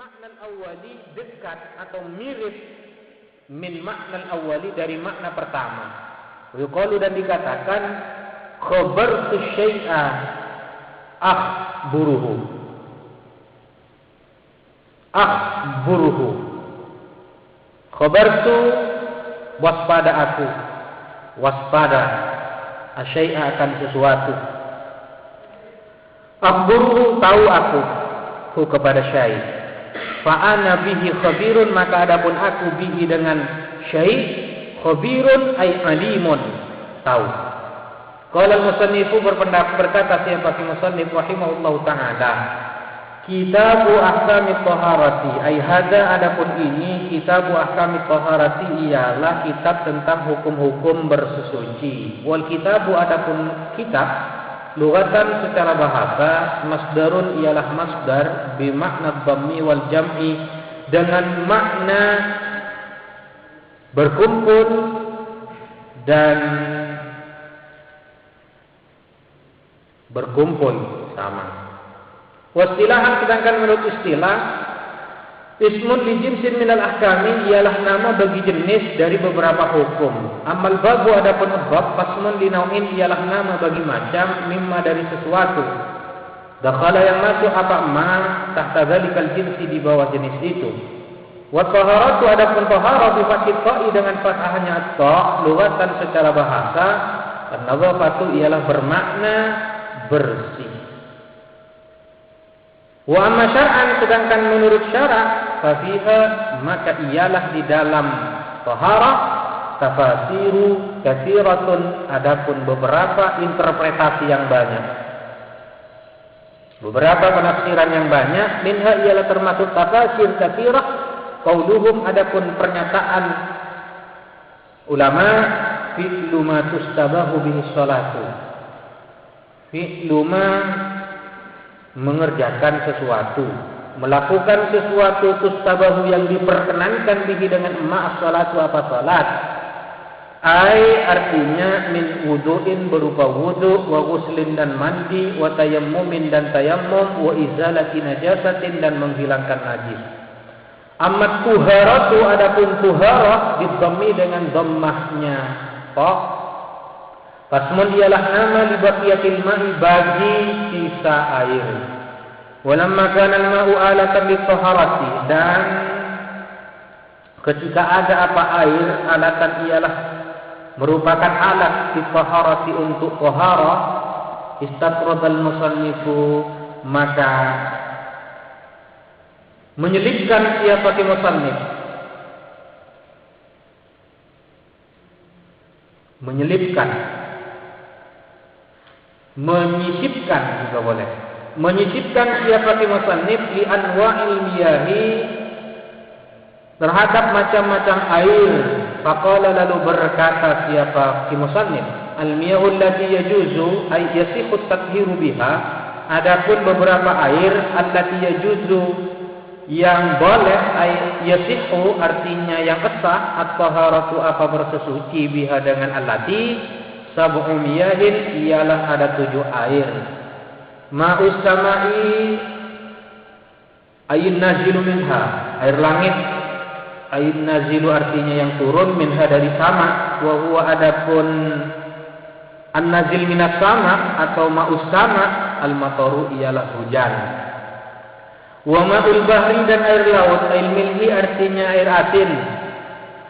makna awali dekat atau mirip min makna awali dari makna pertama. Yuqalu dan dikatakan khabartu syai'a akhburuhu. Akhburuhu. Khabartu waspada aku. Waspada asyai'a akan sesuatu. Akhburuhu tahu aku hu kepada syai'. Fa'ana bihi khabirun maka adapun aku bihi dengan syai' khabirun ay alimun tahu. Qala al-musannifu berkata siapa musannif rahimahullahu taala kitabu ahkamit taharati ay hadza adapun ini kitabu ahkamit taharati ialah kitab tentang hukum-hukum bersuci. Wal kitabu adapun kitab lugatan secara bahasa masdarun ialah masdar bimakna dhammi wal jam'i dengan makna berkumpul dan berkumpul sama. Wastilahan sedangkan menurut istilah ismun li jinsin minal ahkami ialah nama bagi jenis dari beberapa hukum. Amal babu adapun bab fasmun li nau'in ialah nama bagi macam mimma dari sesuatu. Dakhala yang masuk apa ma tahta dzalikal jinsi di bawah jenis itu. Wa taharatu adapun taharah bi fathil ta'i dengan fathahnya ta lugatan secara bahasa an-nadhafatu ialah bermakna bersih. Wa amma syar'an sedangkan menurut syara' fafiha maka ialah di dalam taharah tafasiru katsiratun adapun beberapa interpretasi yang banyak. Beberapa penafsiran yang banyak minha ialah termasuk tafasir katsirah qauluhum adapun pernyataan ulama fi'lu ma tustabahu bihi sholatu. Fi'lu ma mengerjakan sesuatu, melakukan sesuatu tustabahu yang diperkenankan bihi dengan ma'as salatu apa salat. Ai artinya min wudu'in berupa wudu, wa ghuslin dan mandi, wa tayammumin dan tayammum, wa izalati najasatin dan menghilangkan najis. Amma tuharatu adapun tuharah didhammi dengan dhammahnya ta. Fasmun ialah nama li baqiyatil ma'i bagi sisa air. Walamma kana al-ma'u alatan lit-taharati dan ketika ada apa air alatan ialah merupakan alat lit-taharati untuk taharah istaqradal musannifu maka menyelipkan siapa musannif menyisipkan juga boleh. Menyisipkan siapa musannif li anwa'il miyahi terhadap macam-macam air. Faqala lalu berkata siapa musannif al-miyahu allati yajuzu ay yasihu at-tathiru biha adapun beberapa air allati yajuzu yang boleh ay yasihu artinya yang sah at-taharatu apa bersesuci biha dengan allati sab'u miyahin ialah ada 7 air. Ma'us sama'i ayun nazilu minha air langit. Ayun nazilu artinya yang turun minha dari sama. Wa huwa adapun an-nazil minas sama atau ma'us sama al-mataru ialah hujan. Wa ma'ul bahri dan air laut air milhi artinya air asin.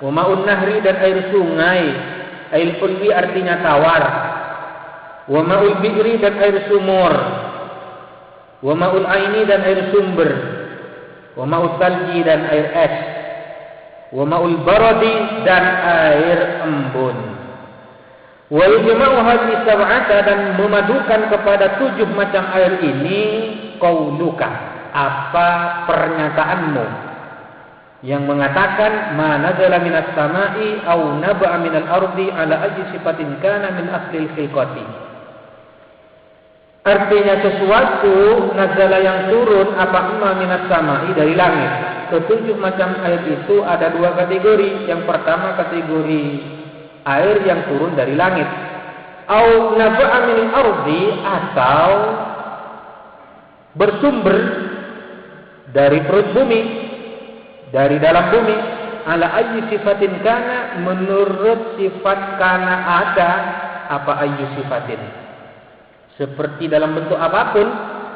Wa ma'un nahri dan air sungai air fulwi artinya tawar. Wa ma'ul bi'ri dan air sumur. Wa ma'ul aini dan air sumber. Wa ma'ul salji dan air es. Wa ma'ul baradi dan air embun. Wa yujma'u hadhihi sab'ata dan memadukan kepada 7 macam air ini qauluka apa pernyataanmu yang mengatakan ma nazala minas sama'i au naba'a minal ardi ala ajli sifatin kana min aslil khilqati. Artinya sesuatu nazala yang turun apa ma minas sama'i dari langit. Ketujuh macam air itu ada 2 kategori. Yang pertama kategori air yang turun dari langit. Au naba'a minal ardi atau bersumber dari perut bumi, dari dalam bumi, ala ayyi sifatin kana, menurut sifat kana ada, apa ayyu sifatin, seperti dalam bentuk apapun,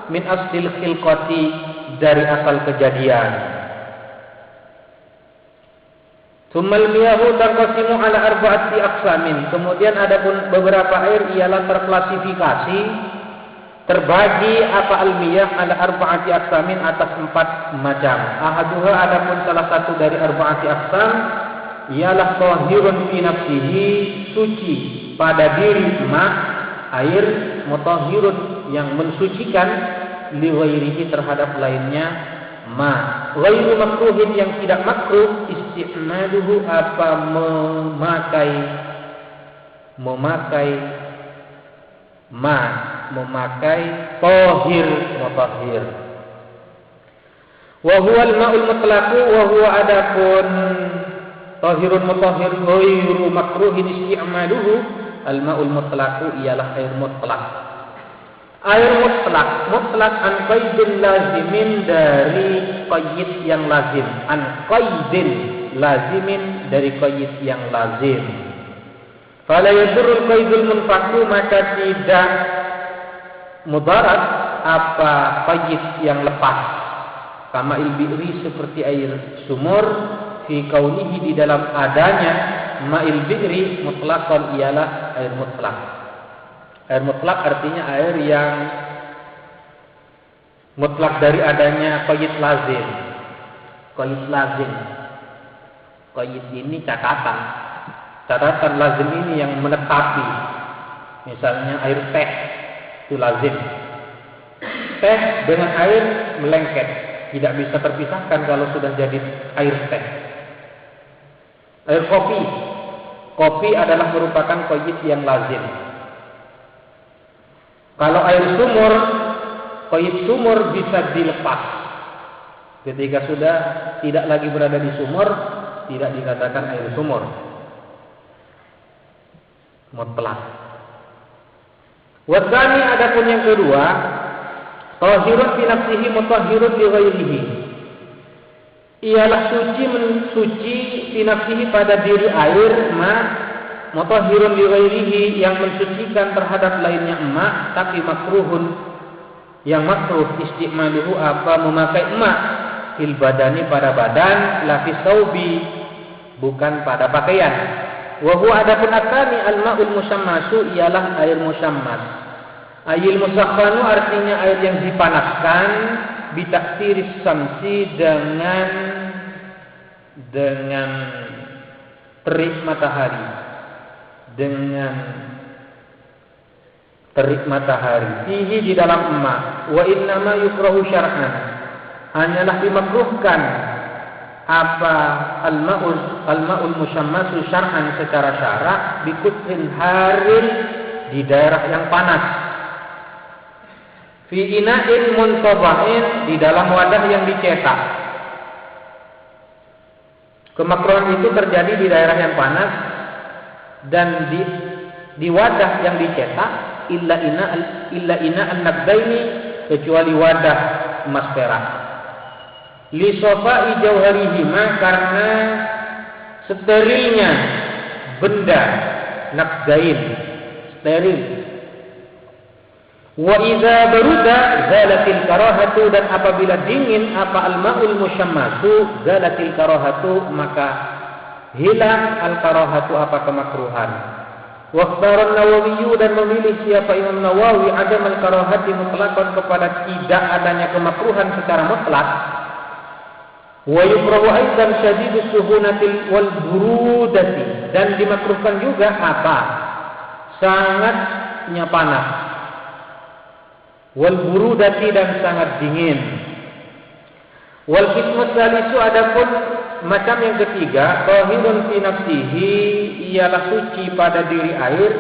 min aslil khilqati, dari asal kejadian. Tsummal miyahu tanqasimu ala arba'ati aqsamin. Kemudian ada pun beberapa air ialah terklasifikasi, terbagi apa al-miyah ala arba'ati aqsamin, atas 4 macam. Ahaduha, adapun salah satu dari arba'ati aqsam ialah tahirun fi nafsihi, suci pada diri air, mutahhirun yang mensucikan, li ghairihi terhadap lainnya ghairu makruhin yang tidak makruh, isti'maluhu apa memakai tahir mutahhir. Wa huwa al-ma'ul mutlaq, wa huwa adapun tahirun mutahhir ghairu makruhin isti'maluhu, al-ma'ul mutlaq ialah air mutlak. Air mutlak an qaidin lazimin, dari qaid yang lazim, an qaidin lazimin, dari qaid yang lazim. Fala yadurrul qaidul munfaku, maka tidak mudarat apa qaid yang lepas. Kama il-bi'ri, seperti air sumur, fi kaunihi, di dalam adanya, ma'il bi'ri mutlaqan ialah air mutlak. Air mutlak artinya air yang mutlak dari adanya qaid lazim. Qaid lazim. Qaid ini catatan. Catatan lazim ini yang menetapi. Misalnya air teh itu lazim. Teh dengan air melengket, tidak bisa terpisahkan kalau sudah jadi air teh. Air kopi. Kopi adalah merupakan qaid yang lazim. Kalau air sumur, qaid sumur bisa dilepas. Ketika sudah tidak lagi berada di sumur, tidak dikatakan air sumur. Mutlak. Wadani, adapun yang kedua, tahirun fi nafsihi mutahhirun li ghairihi. Ialah suci fi nafsihi pada diri air, mutahhirun li ghairihi, yang mensucikan terhadap lainnya tapi makruhun, yang makruh isti'maluhu apa memakai fil badani, pada badan, la fi saubi, bukan pada pakaian. Wa huwa adapun akani al-ma'ul musammasu, ialah air musammas. Ayil musakhanu artinya air yang dipanaskan, bitaksiris samsi, dengan terik matahari. Dengan terik matahari, fihi, di dalam wa innama yukrahu syar'an, hanyalah dimakruhkan apa al-ma'ul musammasu syar'an, secara syara, bikutrin harin, di daerah yang panas, fi ina'in muntabain, di dalam wadah yang dicetak. Kemakruhan itu terjadi di daerah yang panas dan di wadah yang dicetak, illa ina an-nabdaini, kecuali wadah emas perak. Li sofa'i jauharihima, karena sterilnya benda nabdain, steril. Wa idza baruda zalatil karahatu, dan apabila dingin apa al-ma'ul musammasu, zalatil karahatu, maka hilang al-karahatu apa kemakruhan. Waqtar an-Nawawi, dan memilih siapa Imam Nawawi adam al-karahati mutlaqan, kepada tidak adanya kemakruhan secara mutlak. Wa yukrahu aidan syadidus suhunatil wal burudati, dan dimakruhkan juga apa? Sangatnya panas. Wal burudati, dan sangat dingin. Wal qismus salisu, adapun macam yang ketiga, tahirun fi nafsihi, ialah suci pada diri air,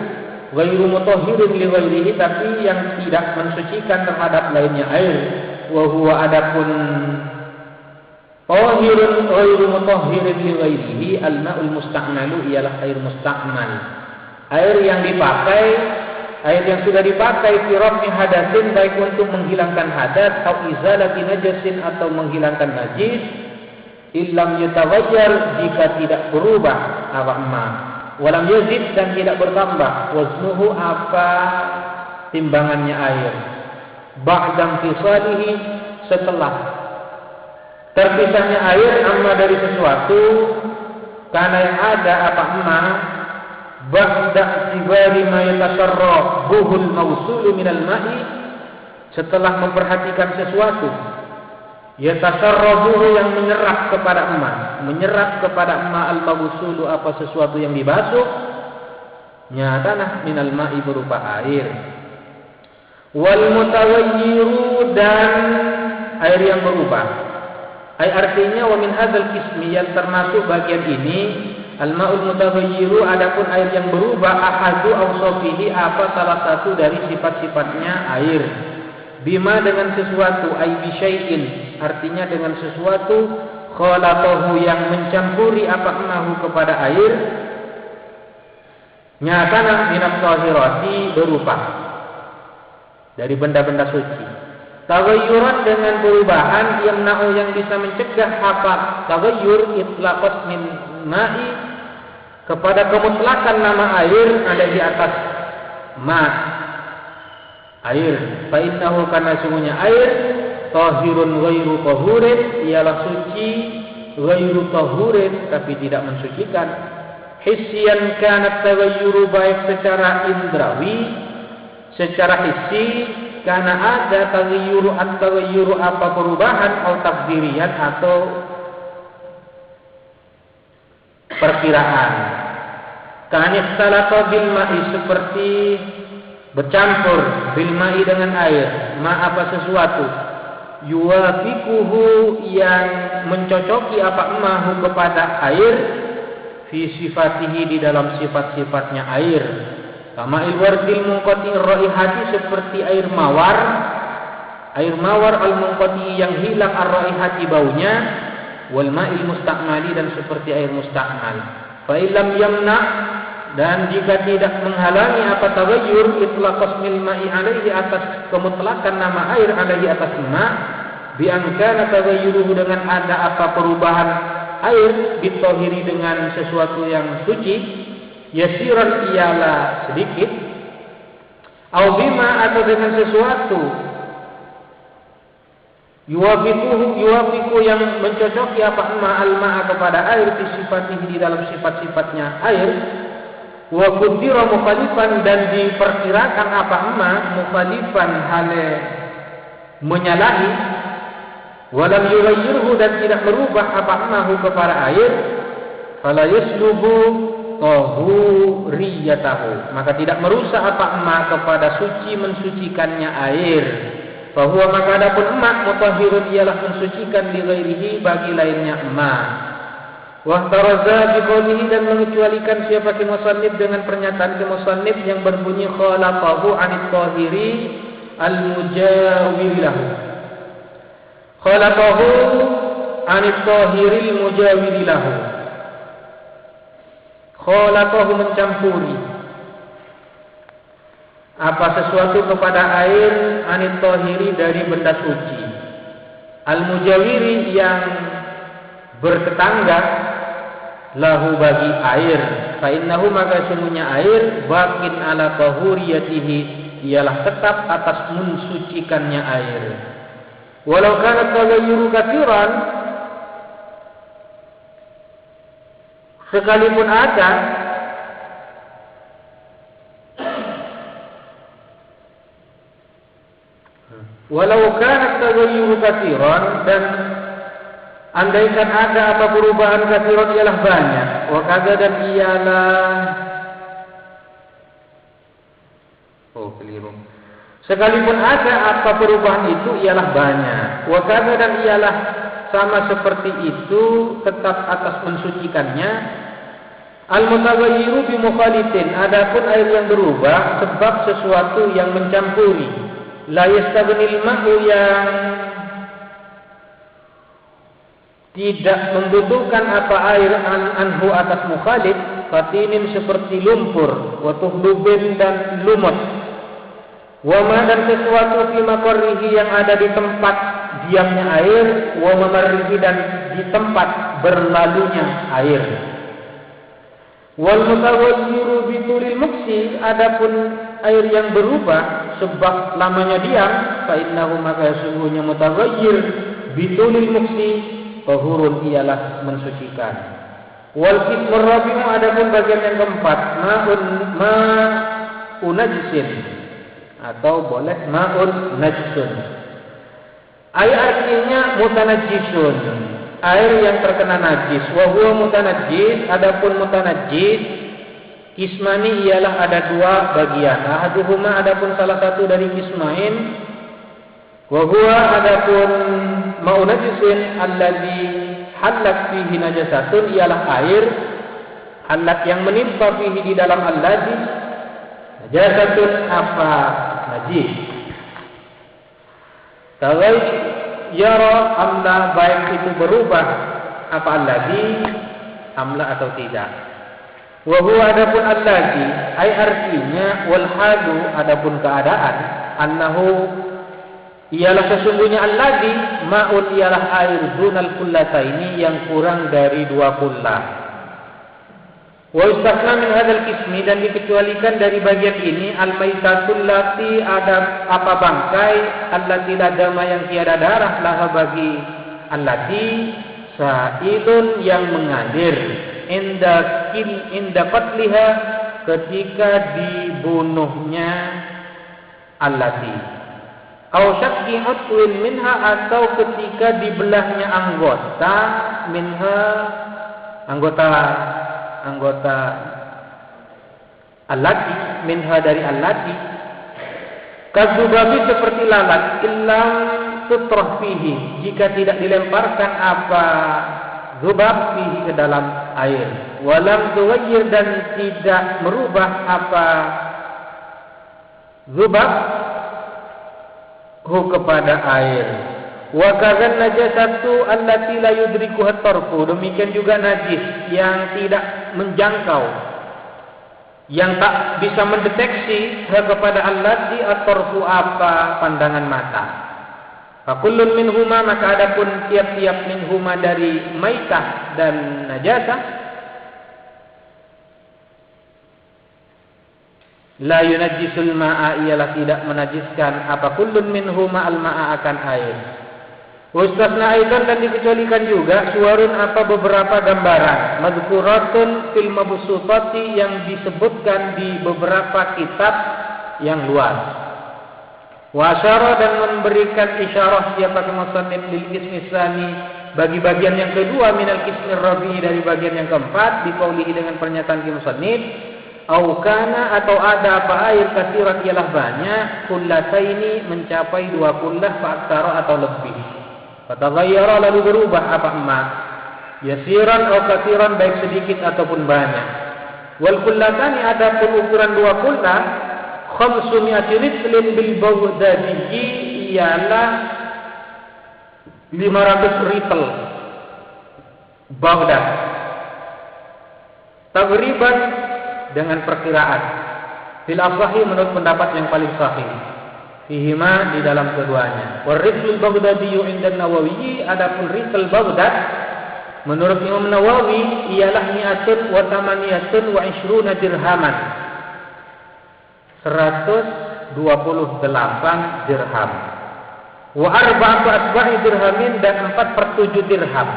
ghairu mutahhirin li ghairihi, tapi yang tidak mensucikan terhadap lainnya air. Wa huwa adapun tahirun ghairu mutahhirin li ghairihi, al-ma'ul musta'malu, ialah air musta'mal, air yang dipakai air yang sudah dipakai fi raf'i hadatsin, baik untuk menghilangkan hadas atau izalati najasin atau menghilangkan najis, illam yataghayyar, jika tidak berubah apa ma, walam yazid, dan tidak bertambah waznuhu apa timbangannya air, ba'da infisalihi, setelah terpisahnya air amma dari sesuatu, karena yang ada apa ma ba'da tibari ma yatasarrabuhu al-mawsulu minal ma'i, setelah memperhatikan sesuatu yatasarrabuhu yang menyerap kepada ma al-mawsulu apa sesuatu yang dibasuh nyatana minal ma'i berupa air, wal mutawayyiru, dan air yang berubah. Artinya wa min hadzal qismi, yang termasuk bagian ini, al-ma'ul mutaghayyiru, adapun air yang berubah, ahadu awsafihi, apa salah satu dari sifat-sifatnya air, bima dengan sesuatu, ay bi syai'in, artinya dengan sesuatu, khalaqahu yang mencampuri apa mahu kepada air, nyatana minat zahirati, berupa dari benda-benda suci. Taghayyuran, dengan perubahan, yamna'u, yang bisa mencegah apa taghayyur, itlaqat min ma'i, kepada kemutlakan nama air ada di atas ma, air. Fa innahu, karena sungguhnya air, tahirun ghairu tahurin, ialah suci, ghairu tahurin, tapi tidak mensucikan. Hissiyan kanat taghayyuru, baik secara indrawi, secara hissi, karena ada taghayyuru at-taghayyuru apa perubahan, atau takdirian atau perkiraan. Kanistalaqa bil ma'i, seperti bercampur bil ma'i dengan air, ma apa sesuatu, yuwafiquhu yang mencocoki apa mahu kepada air, fi sifatihi di dalam sifat-sifatnya air. Kama ilwardil munqati ar-raihati, seperti air mawar al-munqati yang hilang ar-raihati baunya, wal ma'il musta'mali, dan seperti air musta'mal. Fa illam yamna, dan jika tidak menghalangi apa taghayyur, itlaq qasmil ma'i alaihi, atas kemutlakan nama air alaihi atas ma, bi an kana taghayyuruhu, dengan ada apa perubahan air, bitahiri, dengan sesuatu yang suci, yasiran, ialah sedikit, au bima, atau dengan sesuatu, yuwafiqu yang mencocoki apa al-ma'a kepada air, fi sifatihi di dalam sifat-sifatnya air, wa qudira mukhalifan, dan diperkirakan apa mukhalifan, hale menyalahi, walam yughayyirhu, dan tidak merubah apa mahu kepada air, fala yaslubu tahuriyatahu, maka tidak merusak apa ma kepada suci mensucikannya air. Bahwa maka adapun emak mutahhirun, ialah mensucikan li ghairihi, bagi lainnya emak. Wa taraza biqaulihi, dan mengecualikan siapa musannif dengan pernyataan musannif yang berbunyi khalaqahu anit tahiri al-mujawir lahu. Khalaqahu anit tahiril mujawir lahu. Khalaqahu, mencampuri apa sesuatu kepada air, anit tahiri, dari benda suci, al-mujawiri, yang bertetangga, lahu, bagi air. Fa innahu, maka sungguhnya air, baqin ala tahuriyatihi, ialah tetap atas mensucikannya air. Walau kana taghayyuru katsiran, sekalipun ada walau kana taghayyuru katsiran, dan andaikan ada apa perubahan katsiran, ialah banyak, wa kadza, dan ialah keliru, sekalipun ada apa perubahan itu ialah banyak, wa kadza, dan ialah sama seperti itu, tetap atas mensucikannya. Al-mutaghayyiru bi mukhalifin, adapun air yang berubah sebab sesuatu yang mencampuri, la yastaghnil ma'u, yang tidak membutuhkan apa air anhu atas mukhalif, fatinin, seperti lumpur, wa tuhdubin, dan lumut, Wa ma dan sesuatu fi maqarrihi yang ada di tempat diamnya air, wa mamarrihi dan di tempat berlalunya air. Wal mutawayyiru bitulil muksi, adapun air yang berubah sebab lamanya diam, fa innahu maka sesungguhnya mutawayyir bitulil muksi tahurun ialah mensucikan. Wal qismur rabi'u adapun bagian yang keempat ma'un najisin atau boleh ma'un najisun. Air artinya mutanajjisun, air yang terkena najis. Wa huwa mutanajjis, adapun mutanajjis kismani ialah ada dua bagian. Ahaduhuma adapun salah satu dari kismain, wa huwa adapun ma'unajisin alladzi halak fihi najasatun ialah air halak yang menimpa fihi di dalam alladzi najasatun apa najis. Taghayyara amla baik itu berubah apa alladzi amla atau tidak. Wa huwa adapun alladzi ai artinya wal halu adapun keadaan annahu ialah sesungguhnya alladzi ma'un ialah air dunal kullataini yang kurang dari dua kullah. Wa istasna min hadzal qismi dan dikecualikan dari bagian ini al-maitatul lati ada apa bangkai allati la dama yang tiada darah laha bagi allati sa'idun yang mengalir inda qatliha ketika dibunuhnya allati au syaqi utwin minha atau ketika dibelahnya anggota minha anggota allati minha dari allati kadzubabi seperti lalat illam tutrah fihi jika tidak dilemparkan apa zubab fihi ke dalam air walam tuwayyir dan tidak merubah apa zubab kepada air. Wa kadzan najasatu allati la yudrikuha tarfu, demikian juga najis yang tidak menjangkau, yang tak bisa mendeteksi kepada allati at-tarfu apa pandangan mata. Fa kullun minhuma maka adapun tiap-tiap minhuma dari maitah dan najasah la yunajjisul ma'a ialah tidak menajiskan apa kullun minhuma al-ma'a akan air. Wastasna aidan dan dikecualikan juga suwarun apa beberapa gambaran madzukuratun fil mabsutati yang disebutkan di beberapa kitab yang luas. Wa asyara dan memberikan isyarah siapa musannif lil qismi tsani bagi bagian yang kedua minal qismi rabi dari bagian yang keempat diqaulihi dengan pernyataan musannif au kana atau ada apa air kasiran ialah banyak kullataini mencapai dua kullah fa aktsara atau lebih. Fataghayyara lalu berubah apa emas yasiran atau kasiran baik sedikit ataupun banyak. Wal kullatani adapun ukuran dua kullah 500 ritlin bil baghdadi ialah 500 ritel Baghdad. Tagriban dengan perkiraan fil afsahi menurut pendapat yang paling sahih fihima di dalam keduanya. Warithul Baghdadi inda Nawawi adapun rithul Baghdad menurut Imam Nawawi ialah mi'atun wa tamaniyatun wa ishruna dirhaman 128 dirham wa arba'atu asbahi dirhamin dan 4/7 dirham.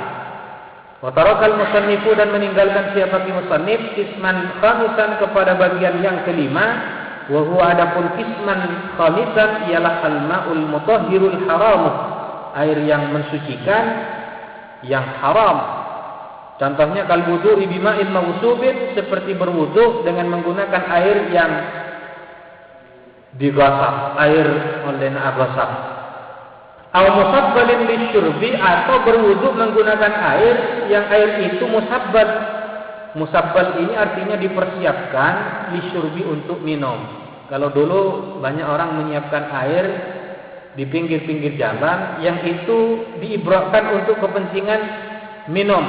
Wa tarakal musannifu dan meninggalkan siapa musannif kisman khamisan kepada bagian yang kelima wa huwa adapun kisman khamisan ialah al-ma'ul mutahhirul haram air yang mensucikan yang haram. Contohnya kal wudu'i bima'in mawsubin seperti berwudu dengan menggunakan air yang digosok air oleh agosok. Au musabbalin lisyurbi atau berwudu menggunakan air yang air itu musabbal. Musabbal ini artinya dipersiapkan lisyurbi untuk minum. Kalau dulu banyak orang menyiapkan air di pinggir-pinggir jalan yang itu diibrahkan untuk kepentingan minum.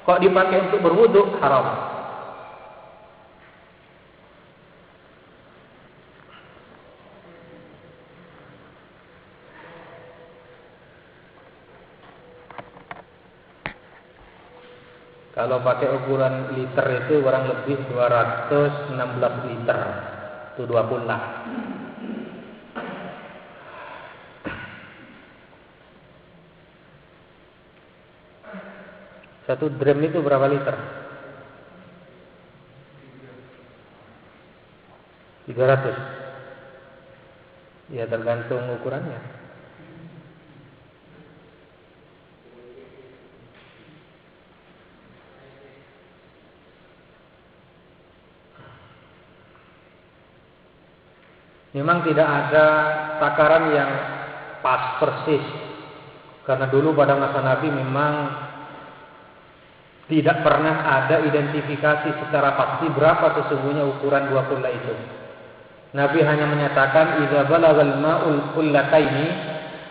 Kok dipakai untuk berwudu haram. Kalau pakai ukuran liter itu kurang lebih 216 liter. Itu 20 lah. Satu drum itu berapa liter? 300. Ya tergantung ukurannya. Memang tidak ada takaran yang pas persis. Karena dulu pada masa Nabi memang tidak pernah ada identifikasi secara pasti berapa sesungguhnya ukuran 2 kullah itu. Nabi hanya menyatakan idza balagal ma'ul kullataini,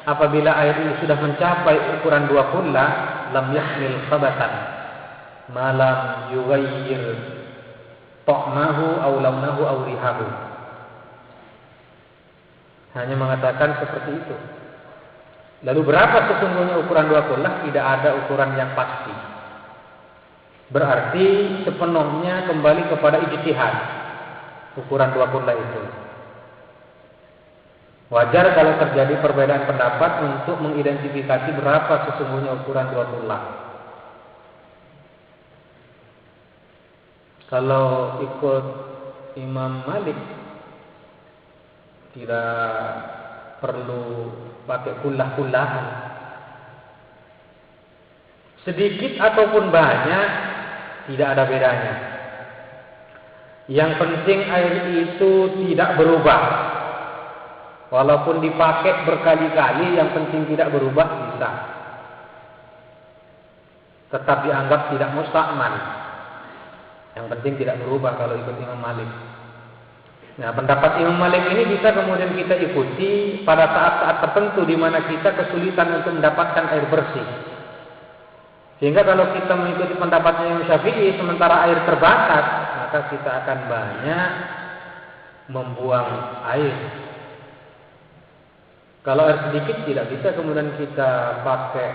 apabila air ini sudah mencapai ukuran 2 kullah, lam yahmil khabatan ma lam yughayyir ta'mahu aw launahu aw rihahu. Hanya mengatakan seperti itu. Lalu berapa sesungguhnya ukuran 2 kullah? Tidak ada ukuran yang pasti. Berarti sepenuhnya kembali kepada ijtihad. Ukuran 2 kullah itu. Wajar kalau terjadi perbedaan pendapat untuk mengidentifikasi berapa sesungguhnya ukuran 2 kullah. Kalau ikut Imam Malik tidak perlu pakai kullah-kullahan. Sedikit ataupun banyak tidak ada bedanya. Yang penting air itu tidak berubah. Walaupun dipakai berkali-kali, yang penting tidak berubah bisa. Tetap dianggap tidak mustakmal. Yang penting tidak berubah kalau ikut Imam Malik. Nah, pendapat Imam Malik ini bisa kemudian kita ikuti pada saat-saat tertentu di mana kita kesulitan untuk mendapatkan air bersih. Sehingga kalau kita mengikuti pendapatnya Imam Syafi'i sementara air terbatas, maka kita akan banyak membuang air. Kalau air sedikit tidak bisa kemudian kita pakai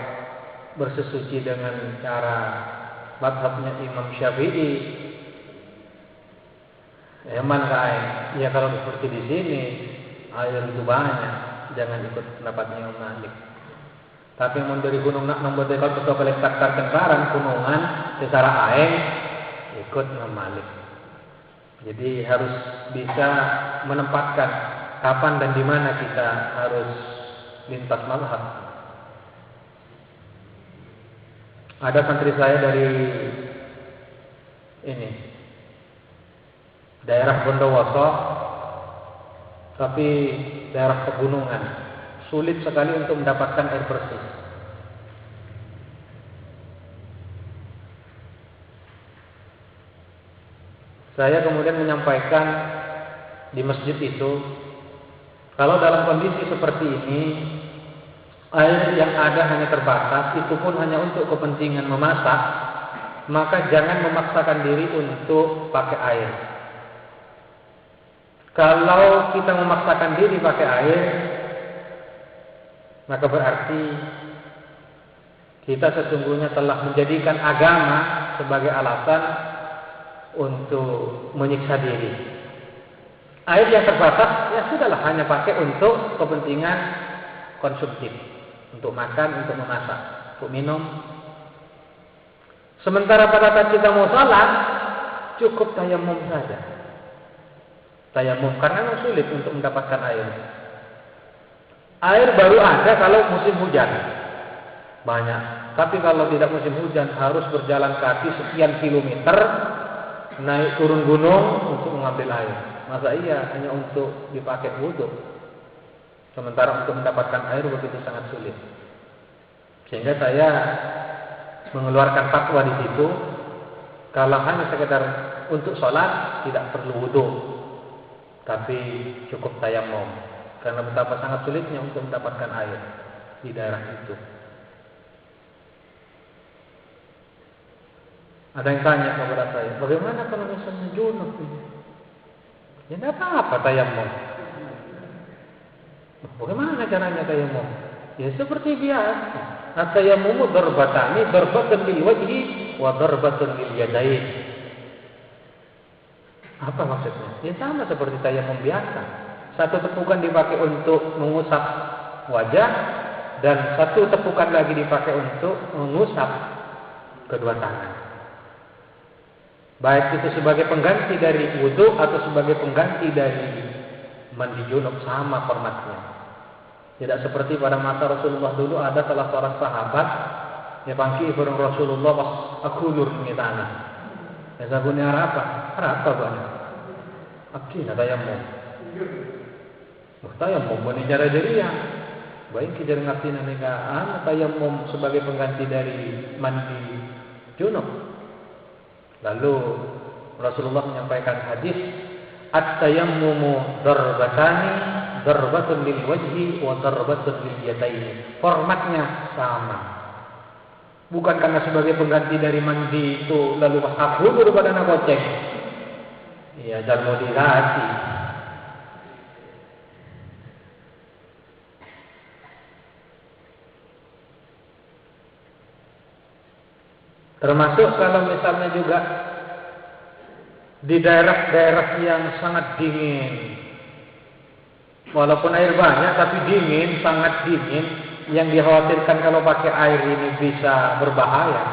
bersesuci dengan cara mazhabnya Imam Syafi'i. Eman ke air. Ya kalau seperti di sini air itu banyak, jangan ikut pendapatnya Imam Malik. Tapi mun dari gunung nak nombor dekal atau kolektor tengkaran gunungan secara air ikut Imam Malik. Jadi harus bisa menempatkan kapan dan di mana kita harus lintas mazhab. Ada santri saya dari ini daerah Bondowoso, tapi daerah pegunungan, sulit sekali untuk mendapatkan air bersih. Saya kemudian menyampaikan di masjid itu, kalau dalam kondisi seperti ini, air yang ada hanya terbatas, itu pun hanya untuk kepentingan memasak, maka jangan memaksakan diri untuk pakai air. Kalau kita memaksakan diri pakai air, maka berarti kita sesungguhnya telah menjadikan agama sebagai alasan untuk menyiksa diri. Air yang terbatas, ya sudahlah, hanya pakai untuk kepentingan konsumtif, untuk makan, untuk memasak, untuk minum. Sementara pada saat kita mau salat, cukup tayamum saja. Tayamum karena memang sulit untuk mendapatkan air. Air baru ada kalau musim hujan. Banyak. Tapi kalau tidak musim hujan harus berjalan kaki sekian kilometer, naik turun gunung untuk mengambil air. Masa iya hanya untuk dipakai wudhu? Sementara untuk mendapatkan air begitu sangat sulit. Sehingga saya mengeluarkan fatwa di situ, kalau hanya sekedar untuk sholat tidak perlu wudhu, tapi cukup tayamum, karena betapa sangat sulitnya untuk mendapatkan air di daerah itu. Ada yang tanya kepada saya, bagaimana kalau misalnya junub ini? Ya tidak apa-apa tayamum. Bagaimana caranya tayamum? Ya seperti biasa. At-tayammumu darbatani, darbatan lil wajhi wa darbatun lil yadain. Apa maksudnya? Ya sama seperti tayammum biasa. Satu tepukan dipakai untuk mengusap wajah dan satu tepukan lagi dipakai untuk mengusap kedua tangan. Baik itu sebagai pengganti dari wudu atau sebagai pengganti dari mandi junub, sama formatnya. Tidak seperti pada masa Rasulullah dulu ada salah seorang sahabat yang panggil bareng Rasulullah pas aku lur ni tanah. Ya sabunnya apa? Apa banyak? Abdi na tayammum. Tayammum boleh cara jariah. Baik kita ngerti negaan tayammum sebagai pengganti dari mandi junub. Lalu Rasulullah menyampaikan hadis at-tayammumu darbatani, darbatun lil wajhi wa darbatun lil yadaini. Formatnya sama. Bukan karena sebagai pengganti dari mandi itu lalu pas aku daripada nak goceng. Iya, dan modulasi. Termasuk kalau misalnya juga di daerah-daerah yang sangat dingin, walaupun air banyak tapi dingin, sangat dingin, yang dikhawatirkan kalau pakai air ini bisa berbahaya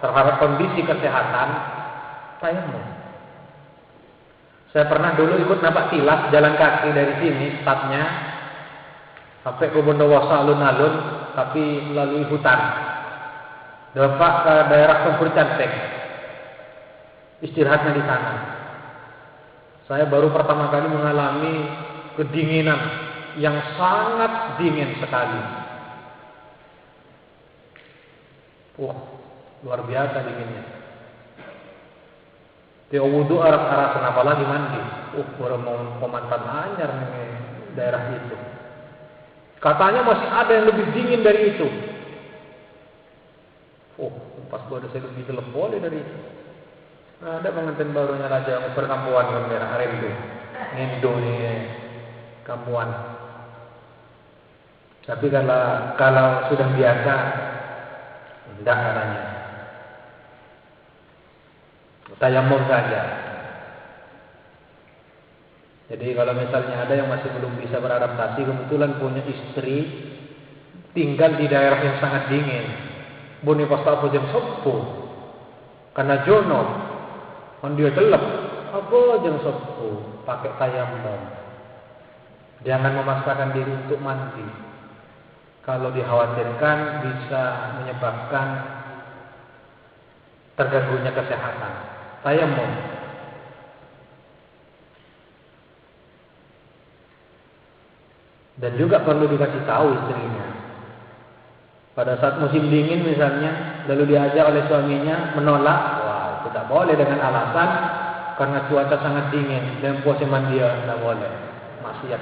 terhadap kondisi kesehatan, tayammum. Saya pernah dulu ikut napak tilas jalan kaki dari sini, startnya sampai ke Bondowoso alun-alun, tapi melalui hutan. Dapat ke daerah Tempur Canteng, istirahatnya di sana. Saya baru pertama kali mengalami kedinginan yang sangat dingin sekali. Luar biasa dinginnya. Dia wudu arah kenapa lagi mandi? Baru mau pemantan anyar nih daerah itu. Katanya masih ada yang lebih dingin dari itu. Pas baru saya lebih gelap boleh dari itu. Ada pengantin barunya Raja perkampuan merah Arimdo, Indo nih kampuan. Tapi kalau sudah biasa, tidak caranya. Tayammum saja. Jadi kalau misalnya ada yang masih belum bisa beradaptasi, kebetulan punya istri tinggal di daerah yang sangat dingin. Buni pas tak jam 10 karena jono kan dia gelap apa jam 10 pakai tayammum. Jangan memaksakan diri untuk mandi kalau dikhawatirkan bisa menyebabkan terganggunya kesehatan. Tayammum. Dan juga perlu dikasih tahu istrinya. Pada saat musim dingin misalnya, lalu diajak oleh suaminya menolak, wah tidak boleh dengan alasan karena cuaca sangat dingin dan puasa mandia tidak boleh, maksiat.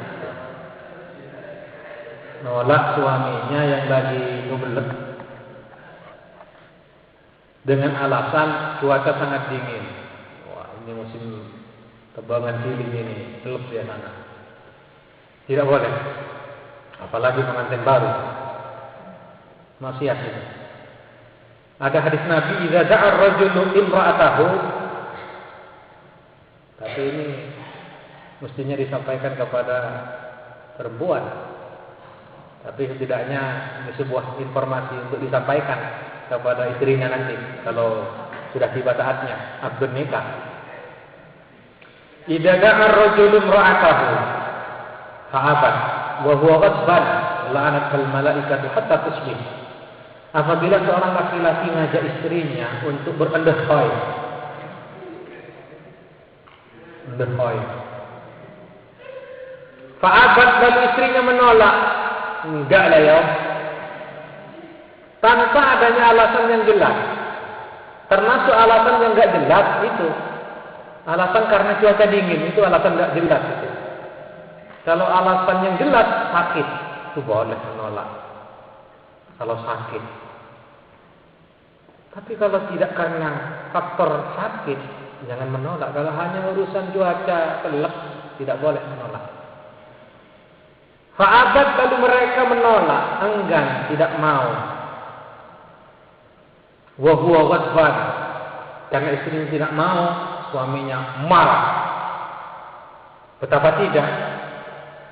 Nolak suaminya yang lagi ngebelet dengan alasan cuaca sangat dingin. Wah ini musim tebangan siling ini, gelap di sana. Tidak boleh, apalagi pengantin baru. Maksiat itu. Ada hadis Nabi, "Idza da'a ar-rajulu imra'atahu." Tapi ini mestinya disampaikan kepada perempuan. Tapi setidaknya ini sebuah informasi untuk disampaikan kepada istrinya nanti kalau sudah tiba saatnya akad nikah. "Idza da'a ar-rajulu imra'atahu fa'abat wa huwa ghadban la'anat al-mala'ikatu hatta tusbih." Apabila seorang laki-laki ngajak istrinya untuk berendahoi, fa'abat lalu istrinya menolak, enggak lah ya, tanpa adanya alasan yang jelas. Termasuk alasan yang enggak jelas itu, alasan karena cuaca dingin itu alasan enggak jelas itu. Kalau alasan yang jelas sakit, itu boleh menolak. Kalau sakit. Tapi kalau tidak karena faktor sakit, jangan menolak. Kalau hanya urusan cuaca gelap, tidak boleh menolak. Fa'abat lalu mereka menolak, enggan, tidak mau. wa huwa ghadban, karena istrinya tidak mau, suaminya marah. Betapa tidak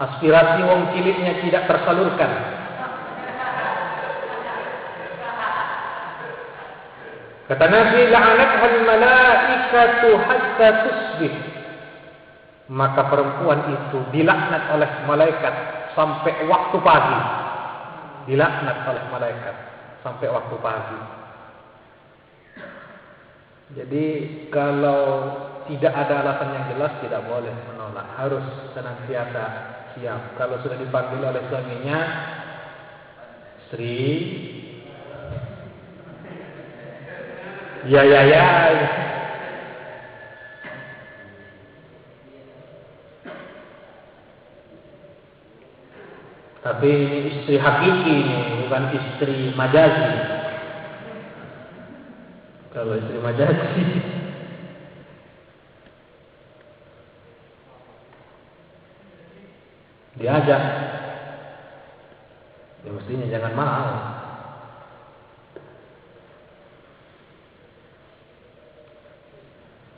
aspirasi wong ciliknya tidak tersalurkan. Kata Nabi, la'anathal malaikatu hatta tusbih. Maka perempuan itu dilaknat oleh malaikat sampai waktu pagi. Dilaknat oleh malaikat sampai waktu pagi. Jadi kalau tidak ada alasan yang jelas tidak boleh menolak, harus senantiasa siap. Kalau sudah dipanggil oleh suaminya, Sri, ya. Tapi ini istri hakiki ini, bukan istri majazi. Kalau istri majazi, diajak, ya mestinya jangan mau.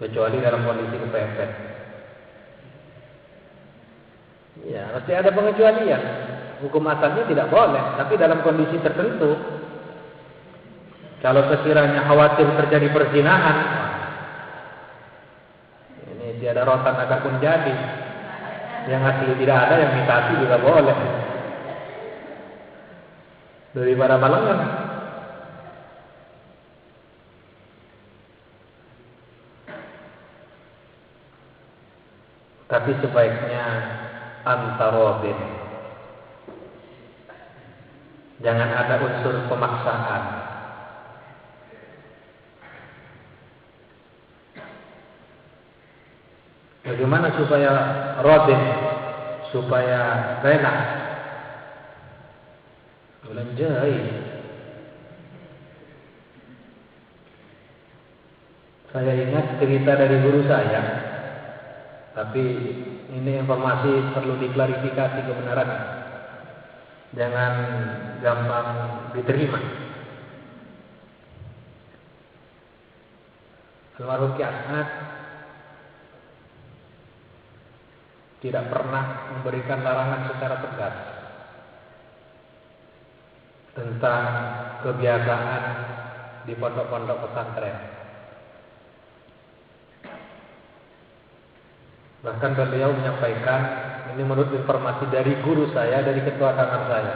Kecuali dalam kondisi kepepet. Ya, mesti ada pengecualian. Hukum asalnya tidak boleh, tapi dalam kondisi tertentu. Kalau sekiranya khawatir terjadi perzinahan, ini tiada rotan akan pun jadi. Yang asli tidak ada, yang imitasi juga boleh. Daripada balengan. Tapi sebaiknya antarobin. Jangan ada unsur pemaksaan. Bagaimana supaya robin, supaya rena? Belanjai. Saya ingat cerita dari guru saya. Tapi ini informasi perlu diklarifikasi kebenarannya. Jangan gampang diterima. Almarhum Ki As'ad tidak pernah memberikan larangan secara tegas tentang kebiasaan di pondok-pondok pesantren. Bahkan beliau menyampaikan, ini menurut informasi dari guru saya, dari ketua kamar saya.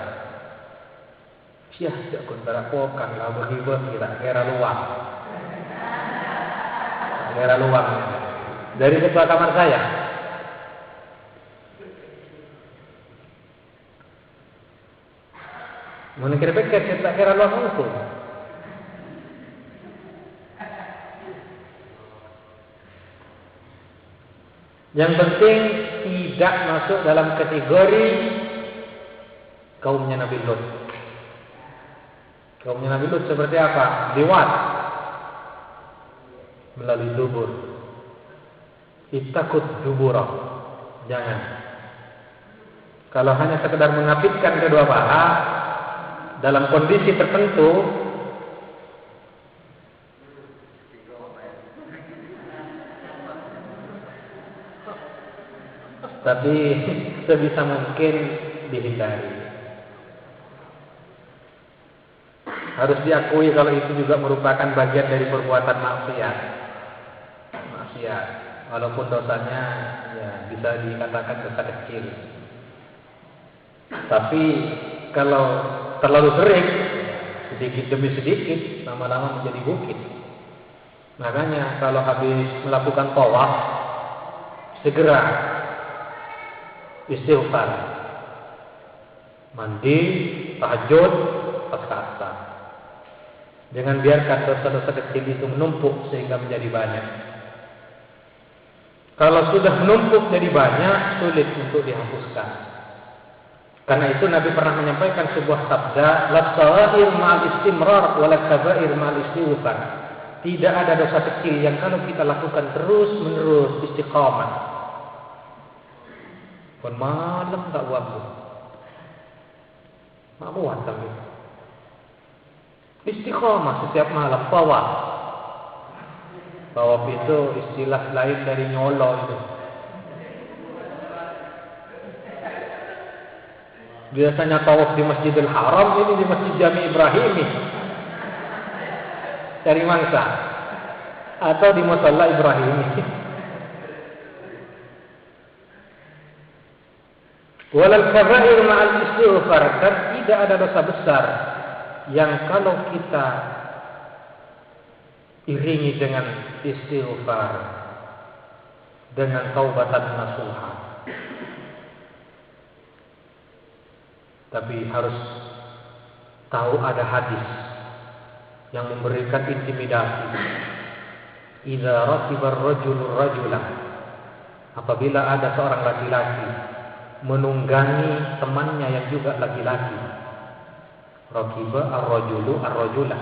Syah, jak kuntara pokan, lah berhibah kira luang. Kira luang. Dari ketua kamar saya. Mana kira-kira kita kira luang itu. Yang penting tidak masuk dalam kategori kaumnya Nabi Lut. Kaumnya Nabi Lut seperti apa? Liwat melalui dubur. Ittaqud duburah. Jangan. Kalau hanya sekedar mengapitkan kedua paha dalam kondisi tertentu, tapi sebisa mungkin dihindari. Harus diakui kalau itu juga merupakan bagian dari perbuatan maksiat. Maksiat, walaupun dosanya ya bisa dikatakan dosa kecil. Tapi kalau terlalu sering, sedikit demi sedikit, lama-lama menjadi bukit. Makanya kalau habis melakukan tawaf, segera istighfar, mandi, tahajud, pasca asar. Jangan biarkan dosa-dosa kecil itu menumpuk sehingga menjadi banyak. Kalau sudah menumpuk jadi banyak, sulit untuk dihapuskan. Karena itu Nabi pernah menyampaikan sebuah sabda, la sagha'ir ma'al istimrar wa la kaba'ir ma'al istighfar. Tidak ada dosa kecil yang kalau kita lakukan terus-menerus istiqamah, pun malam tak buat, mak buat tapi. Istiqomah setiap malam, tawaf. Tawaf itu istilah lain dari nyolo itu. Biasanya tawaf di Masjidil Haram, ini di Masjid Jami Ibrahimi. Cari mangsa. Atau di Musalla Ibrahimi. Walal kabair ma'al istighfar, dan tidak ada dosa besar yang kalau kita iringi dengan istighfar, dengan taubatan nasuha. Tapi harus tahu ada hadis yang memberikan intimidasi. Idza rakibar rajulur rajulah, apabila ada seorang laki-laki menunggangi temannya yang juga laki-laki. Rakiba ar-rajulu ar-rajulah.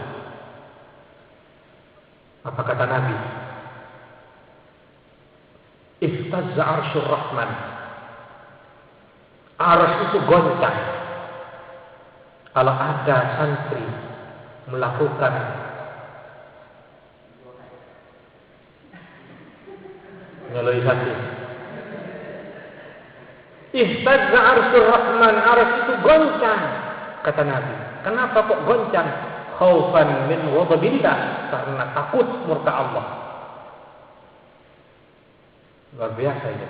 Apa kata Nabi? Ihtazza arsyur rahman. Arsy itu goncang. Kalau ada santri melakukan meloisasi, ihtazza arsyur rahman, arsy itu goncang, kata Nabi. Kenapa kok goncang? Khaufan min ghadabillah, karena takut murka Allah. Luar biasa ini.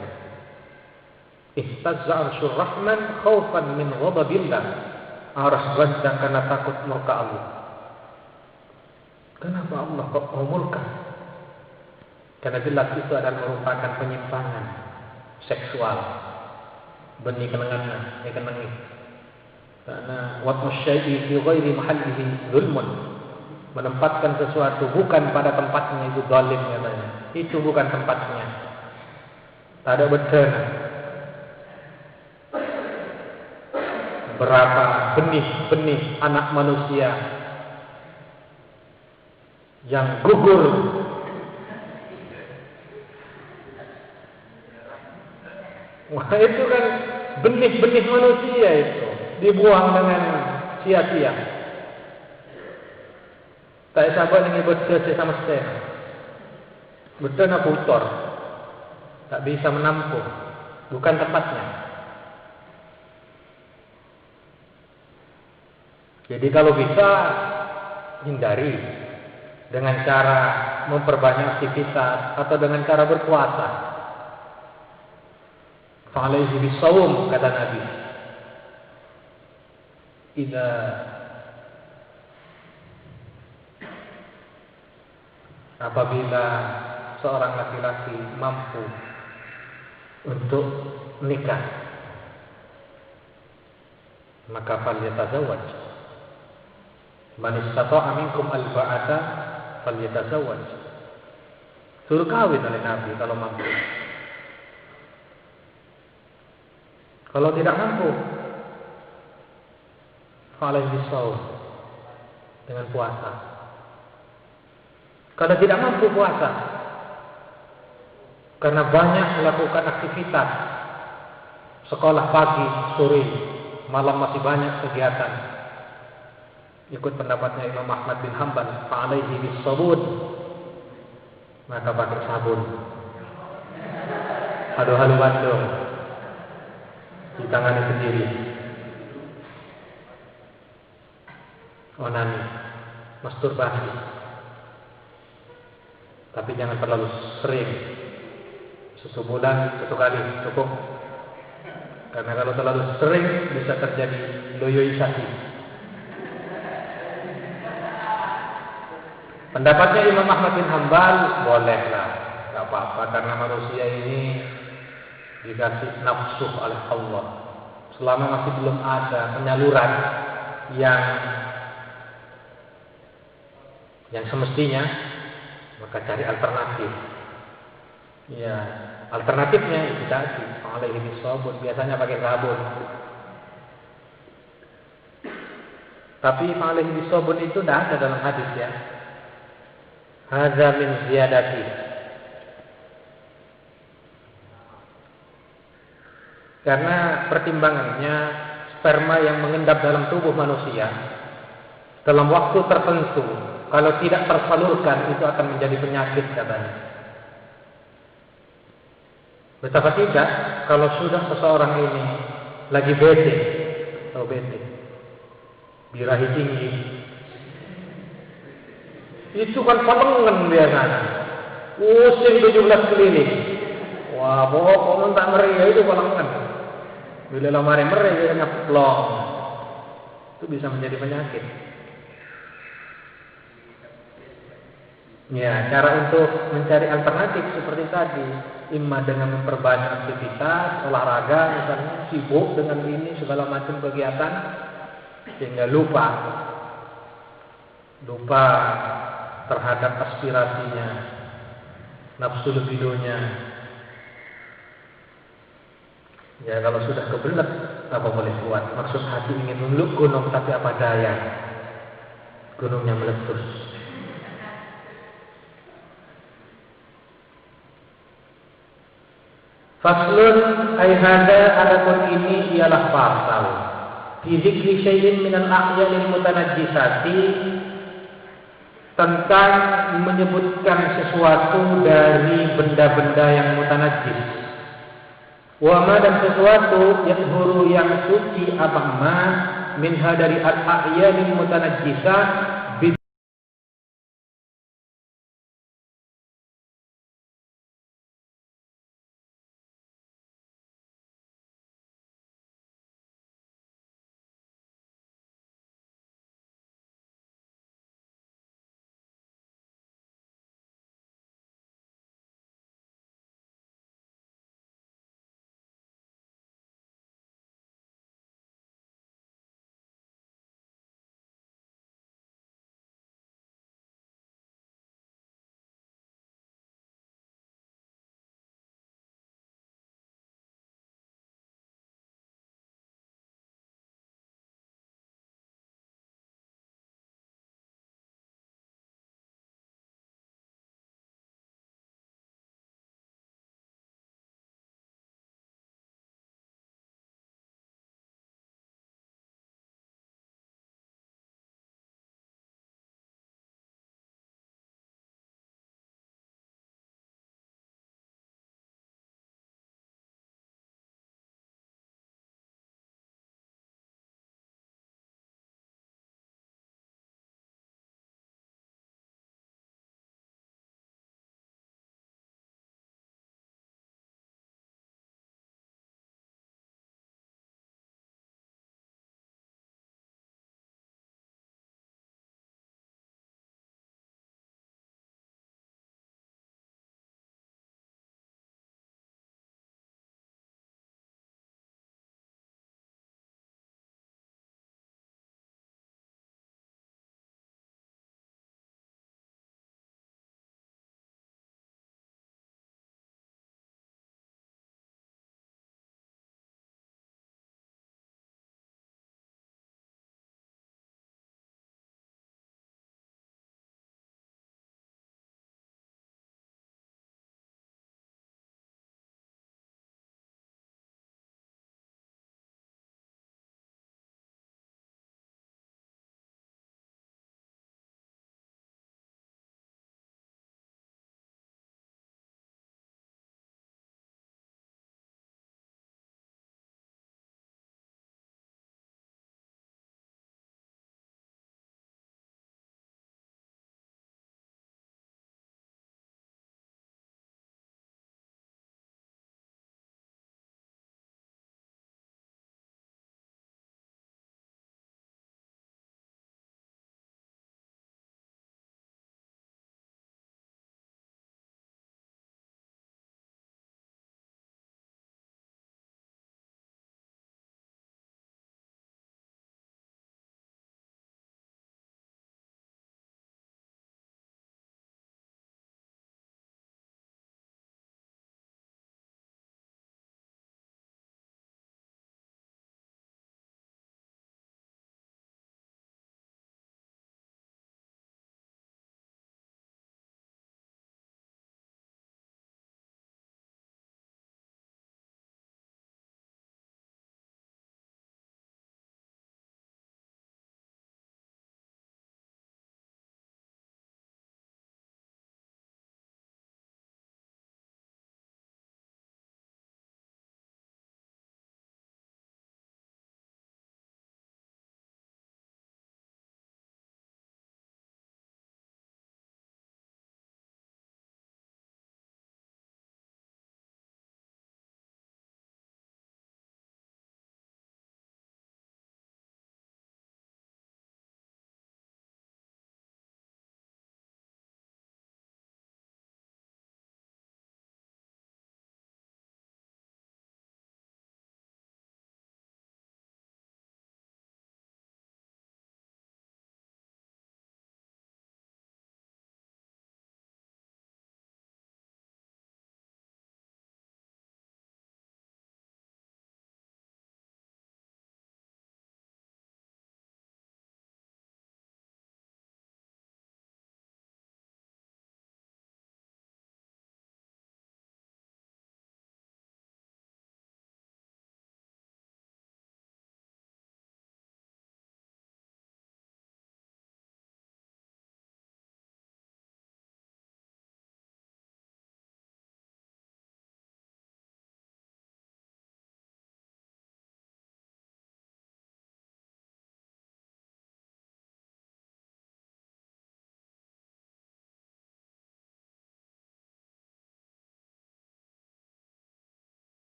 Ihtazza arsyur rahman khaufan min ghadabillah, arsy goncang karena takut murka Allah. Kenapa Allah kok mau murka? Karena jelas itu adalah merupakan penyimpangan seksual. Benih kenangan, kenangan. Karena wad'u syai'i fi ghairi mahallihi zulmun. Menempatkan sesuatu bukan pada tempatnya itu zalim katanya. Itu bukan tempatnya. Tak ada betul. Berapa benih-benih anak manusia yang gugur wah, itu kan benih-benih manusia itu dibuang dengan sia-sia. Tak sabar dengan betul sama sekali. Betul nak putar, tak bisa menampung, bukan tempatnya. Jadi kalau bisa hindari dengan cara memperbanyak aktivitas atau dengan cara berpuasa. Fa'alaihi bisawm, kata Nabi. Apabila seorang laki-laki mampu untuk menikah, maka falyatazawwaj. Man istata'a minkum al-ba'ata falyatazawwaj. Suruh kawin oleh Nabi kalau mampu. Kalau tidak mampu, fa'alaihi bisawm, dengan puasa. Kalau tidak mampu puasa, karena banyak melakukan aktivitas, sekolah pagi, sore, malam masih banyak kegiatan. Ikut pendapatnya Imam Ahmad bin Hanbal, fa'alaihi bisabun, maka pakai sabun. Halu-halu Bandung, ditangani sendiri. Onani, masturbasi, tapi jangan terlalu sering. Sebulan 1 kali cukup. Karena kalau terlalu sering bisa terjadi loyoisasi. Pendapatnya Imam Ahmad bin Hanbal, bolehlah, nggak apa-apa, karena manusia ini dikasih nafsu oleh Allah. Selama masih belum ada penyaluran yang semestinya, maka cari alternatif. Ya, alternatifnya itu tadi, alaihi bisabun, biasanya pakai sabun. Tapi alaihi bisabun itu tidak ada dalam hadis ya. Hadza min ziyadati. Karena pertimbangannya sperma yang mengendap dalam tubuh manusia dalam waktu tertentu. Kalau tidak tersalurkan itu akan menjadi penyakit katanya. Betapa tidak kalau sudah seseorang ini lagi bete, atau bete, birahi tinggi, itu kan palengan biasanya, pusing 17 keliling. Wah, pokoknya tak meriah itu palengan. Bila lamari meriah dia plong, itu bisa menjadi penyakit. Ya, cara untuk mencari alternatif seperti tadi, imma dengan memperbanyak aktivitas, olahraga misalnya, sibuk dengan ini segala macam kegiatan sehingga lupa terhadap aspirasinya, nafsu libidonya. Ya, kalau sudah kebelet apa boleh buat. Maksud hati ingin memeluk gunung, tapi apa daya, gunungnya meletus. Faslun ay hada, adapun ini ialah pasal fi dzikri syai'in minal a'yalil mutanajjisati, tentang menyebutkan sesuatu dari benda-benda yang mutanajjis. Wa ma, dan sesuatu yathuru yang suci, apa ma minha dari al-a'yalil mutanajjisat,